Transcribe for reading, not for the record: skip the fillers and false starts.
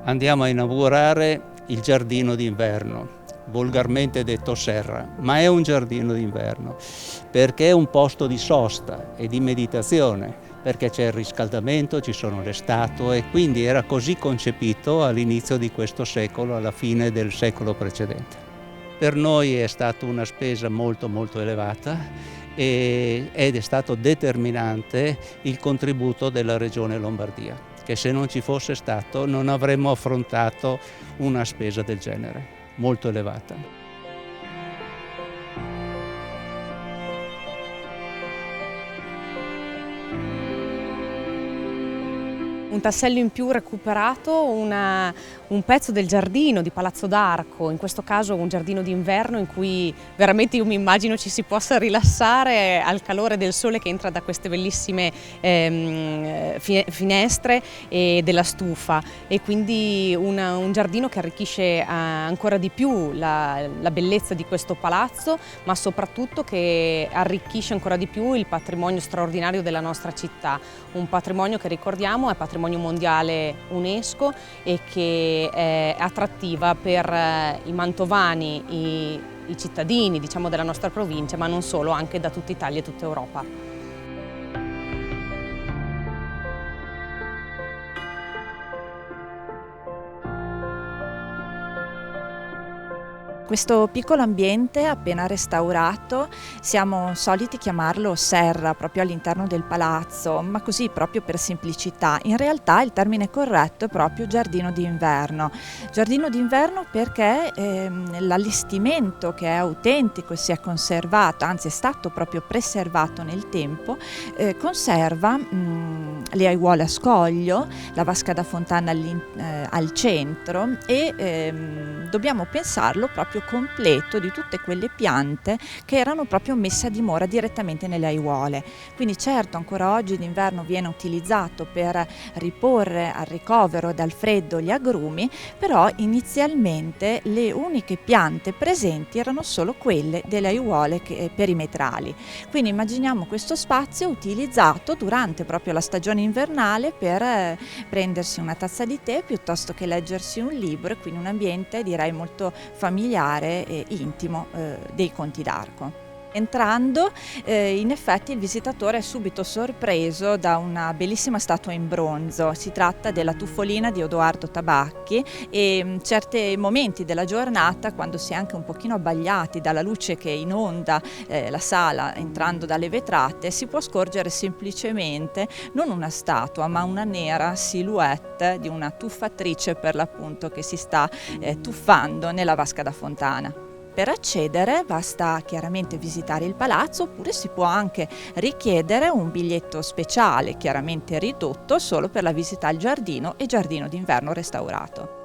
Andiamo a inaugurare il giardino d'inverno, volgarmente detto serra, ma è un giardino d'inverno perché è un posto di sosta e di meditazione, perché c'è il riscaldamento, ci sono le statue, quindi era così concepito all'inizio di questo secolo, alla fine del secolo precedente. Per noi è stata una spesa molto elevata ed è stato determinante il contributo della Regione Lombardia, che se non ci fosse stato non avremmo affrontato una spesa del genere, molto elevata. Un tassello in più recuperato, un pezzo del giardino di Palazzo d'Arco, in questo caso un giardino d'inverno in cui veramente io mi immagino ci si possa rilassare al calore del sole che entra da queste bellissime finestre e della stufa, e quindi un giardino che arricchisce ancora di più la bellezza di questo palazzo, ma soprattutto che arricchisce ancora di più il patrimonio straordinario della nostra città, un patrimonio che ricordiamo è patrimonio mondiale UNESCO e che è attrattiva per i mantovani, i cittadini, diciamo, della nostra provincia, ma non solo, anche da tutta Italia e tutta Europa. Questo piccolo ambiente appena restaurato, siamo soliti chiamarlo serra proprio all'interno del palazzo, ma così proprio per semplicità. In realtà il termine corretto è proprio giardino d'inverno. Giardino d'inverno perché l'allestimento, che è autentico e si è conservato, anzi è stato proprio preservato nel tempo, conserva le aiuole a scoglio, la vasca da fontana al centro e dobbiamo pensarlo proprio completo di tutte quelle piante che erano proprio messe a dimora direttamente nelle aiuole. Quindi certo ancora oggi d'inverno viene utilizzato per riporre al ricovero dal freddo gli agrumi, però inizialmente le uniche piante presenti erano solo quelle delle aiuole perimetrali. Quindi immaginiamo questo spazio utilizzato durante proprio la stagione invernale per prendersi una tazza di tè piuttosto che leggersi un libro, e quindi un ambiente direi molto familiare e intimo dei Conti d'Arco. Entrando, in effetti il visitatore è subito sorpreso da una bellissima statua in bronzo. Si tratta della Tuffolina di Odoardo Tabacchi e in certi momenti della giornata, quando si è anche un pochino abbagliati dalla luce che inonda la sala entrando dalle vetrate, si può scorgere semplicemente non una statua ma una nera silhouette di una tuffatrice, per l'appunto, che si sta tuffando nella vasca da fontana. Per accedere basta chiaramente visitare il palazzo, oppure si può anche richiedere un biglietto speciale, chiaramente ridotto, solo per la visita al giardino e giardino d'inverno restaurato.